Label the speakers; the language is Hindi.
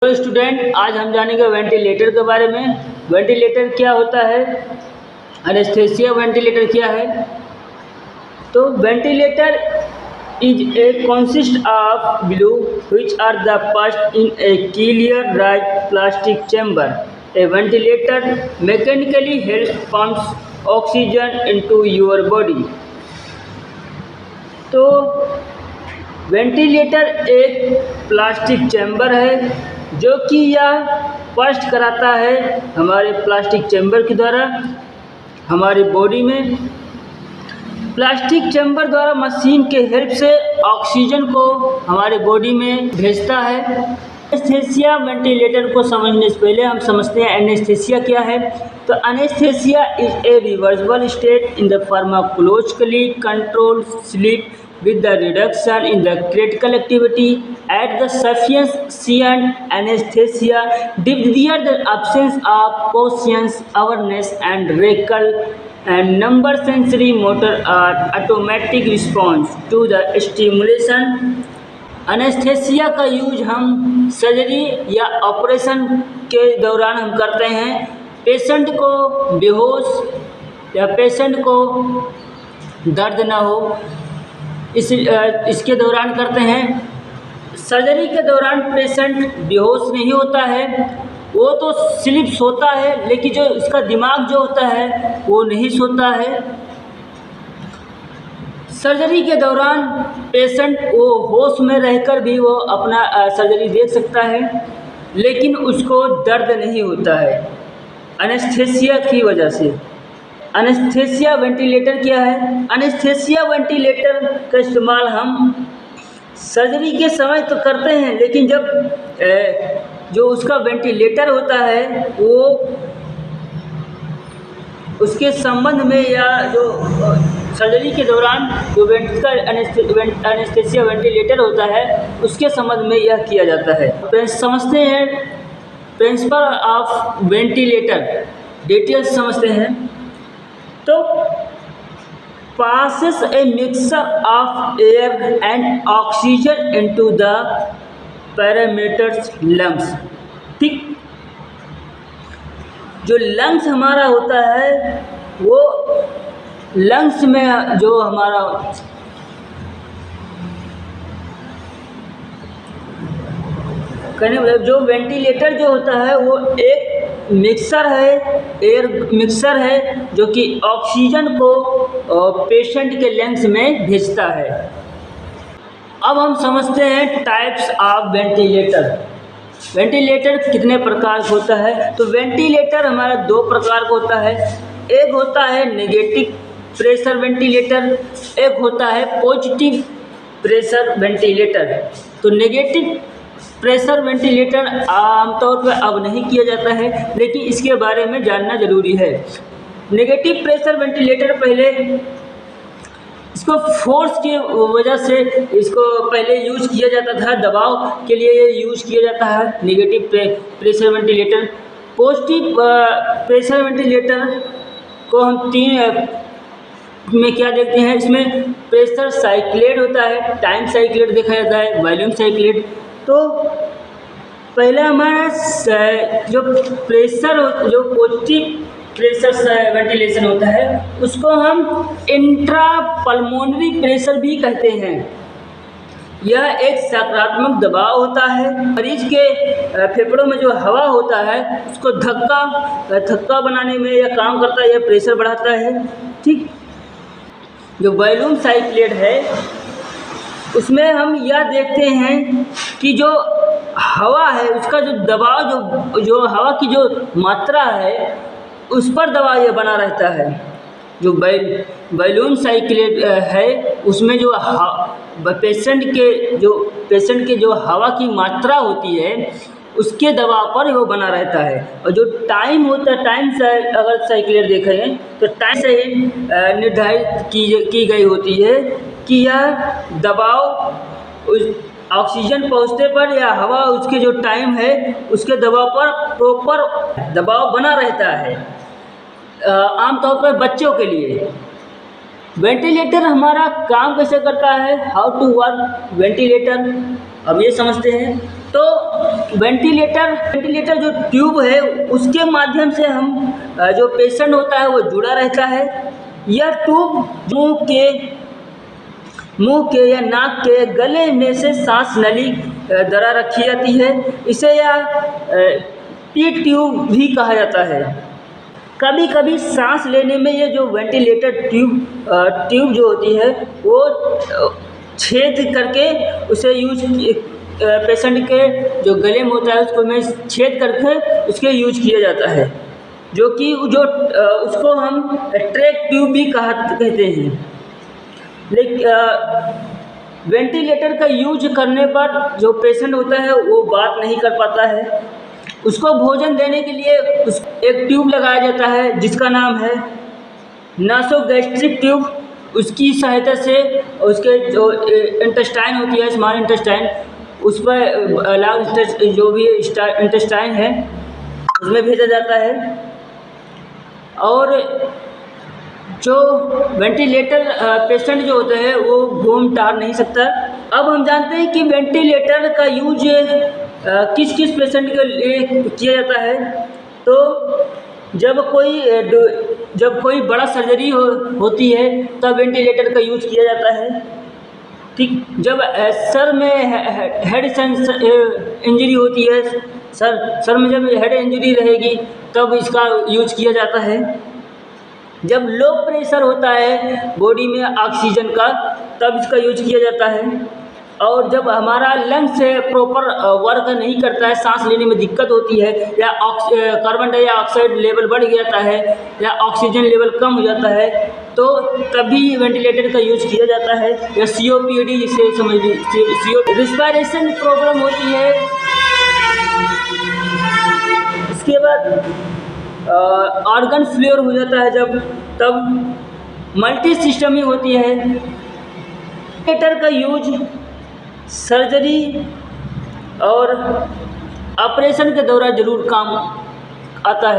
Speaker 1: तो स्टूडेंट, आज हम जानेंगे वेंटिलेटर के बारे में। वेंटिलेटर क्या होता है, एनेस्थीसिया वेंटिलेटर क्या है। तो ventilator is a consist of blue which are the past in a clear right plastic chamber. A ventilator mechanically help pumps oxygen into your body. तो वेंटिलेटर एक प्लास्टिक चैम्बर है जो कि यह फर्स्ट कराता है हमारे प्लास्टिक चैम्बर के द्वारा हमारी बॉडी में। प्लास्टिक चैम्बर द्वारा मशीन के हेल्प से ऑक्सीजन को हमारे बॉडी में भेजता है। एनेस्थीसिया वेंटिलेटर को समझने से पहले हम समझते हैं एनेस्थीसिया क्या है। तो anaesthesia is a reversible state in the pharmacologically control sleep with the reduction in the critical activity at the sufficient anesthesia there the absence of conscious awareness and recall and number sensory motor or automatic response to the stimulation। Anaesthesia का यूज हम सर्जरी या ऑपरेशन के दौरान हम करते हैं। पेशेंट को बेहोश या पेशेंट को दर्द ना हो इसके दौरान करते हैं। सर्जरी के दौरान पेशेंट बेहोश नहीं होता है, वो तो सिर्फ सोता है, लेकिन जो इसका दिमाग जो होता है वो नहीं सोता है। सर्जरी के दौरान पेशेंट वो होश में रहकर भी वो अपना सर्जरी देख सकता है, लेकिन उसको दर्द नहीं होता है एनेस्थीसिया की वजह से। एनेस्थीसिया वेंटिलेटर क्या है। एनेस्थीसिया वेंटिलेटर का इस्तेमाल हम सर्जरी के समय तो करते हैं, लेकिन जब जो उसका वेंटिलेटर होता है वो उसके संबंध में या जो सर्जरी के दौरान जो एनेस्थीसिया वेंटिलेटर होता है उसके संबंध में यह किया जाता है। समझते हैं प्रिंसिपल ऑफ वेंटिलेटर, डिटेल्स समझते हैं। तो passes a mixture of air and oxygen into the parameters lungs। ठीक, जो लंग्स हमारा होता है वो लंग्स में जो हमारा कहने जो वेंटिलेटर जो होता है वो एक मिक्सर है, एयर मिक्सर है जो कि ऑक्सीजन को पेशेंट के लंग्स में भेजता है। अब हम समझते हैं टाइप्स ऑफ वेंटिलेटर। वेंटिलेटर कितने प्रकार का होता है। तो वेंटिलेटर हमारा दो प्रकार का होता है। एक होता है नेगेटिव प्रेशर वेंटिलेटर, एक होता है पॉजिटिव प्रेशर वेंटिलेटर। तो नेगेटिव प्रेशर वेंटिलेटर आमतौर पर अब नहीं किया जाता है, लेकिन इसके बारे में जानना ज़रूरी है। नेगेटिव प्रेशर वेंटिलेटर पहले इसको फोर्स की वजह से इसको पहले यूज किया जाता था, दबाव के लिए ये यूज किया जाता है negative pressure ventilator. Positive pressure ventilator को हम तीन में क्या देखते हैं, इसमें प्रेशर साइक्लेट होता है, टाइम साइक्लेट देखा जाता है, वॉल्यूम साइक्लेट। तो पहले हमारा जो जो पॉजिटिव प्रेशर वेंटिलेशन होता है उसको हम इंट्रा पल्मोनरी प्रेशर भी कहते हैं। यह एक सकारात्मक दबाव होता है। मरीज के फेफड़ों में जो हवा होता है उसको धक्का बनाने में यह काम करता है, यह प्रेशर बढ़ाता है। ठीक, जो वॉल्यूम साइक्लेट है उसमें हम यह देखते हैं कि जो हवा है उसका जो दबाव जो हवा की जो मात्रा है उस पर दबाव ये बना रहता है। जो वॉल्यूम साइक्लेट है उसमें जो पेशेंट के जो हवा की मात्रा होती है उसके दबाव पर वो बना रहता है। और जो टाइम होता है, टाइम से अगर साइक्लेट देखें तो टाइम से ही निर्धारित की गई होती है कि यह दबाव उस ऑक्सीजन पहुंचने पर या हवा उसके जो टाइम है उसके दबाव पर प्रॉपर दबाव बना रहता है। आमतौर पर बच्चों के लिए वेंटिलेटर हमारा काम कैसे करता है, हाउ टू वर्क वेंटिलेटर, अब ये समझते हैं। तो वेंटिलेटर जो ट्यूब है उसके माध्यम से हम जो पेशेंट होता है वो जुड़ा रहता है। यह ट्यूब मुंह के या नाक के गले में से सांस नली द्वारा रखी जाती है। इसे यह पी ट्यूब भी कहा जाता है। कभी कभी सांस लेने में ये जो वेंटिलेटर ट्यूब जो होती है वो छेद करके उसे पेशेंट के जो गले में होता है उसको में छेद करके उसके यूज किया जाता है, जो कि उसको हम ट्रैक ट्यूब भी कहते हैं। लेकिन वेंटिलेटर का यूज करने पर जो पेशेंट होता है वो बात नहीं कर पाता है। उसको भोजन देने के लिए एक ट्यूब लगाया जाता है जिसका नाम है नासोगैस्ट्रिक ट्यूब। उसकी सहायता से उसके जो इंटेस्टाइन होती है, स्मॉल इंटेस्टाइन, उस पर लार्ज जो भी इंटेस्टाइन है उसमें भेजा जाता है। और जो वेंटिलेटर पेशेंट जो होते हैं वो घूम टहल नहीं सकता। अब हम जानते हैं कि वेंटिलेटर का यूज किस किस पेशेंट के लिए किया जाता है। तो जब कोई बड़ा सर्जरी होती है तब वेंटिलेटर का यूज किया जाता है। ठीक, जब सर में हेड इंजरी होती है, सर में जब हेड इंजरी रहेगी तब इसका यूज किया जाता है। जब लो प्रेशर होता है बॉडी में ऑक्सीजन का तब इसका यूज किया जाता है। और जब हमारा लंग्स से प्रॉपर वर्क नहीं करता है, सांस लेने में दिक्कत होती है, या कार्बन डाइऑक्साइड लेवल बढ़ जाता है या ऑक्सीजन लेवल कम हो जाता है, तो तभी वेंटिलेटर का यूज किया जाता है। या COPD जिसे समझ लीजिए, रिस्पायरेशन प्रॉब्लम होती है। इसके बाद ऑर्गन फेलियर हो जाता है तब मल्टी सिस्टमी होती है। वेंटिलेटर का यूज सर्जरी और ऑपरेशन के दौरान ज़रूर काम आता है।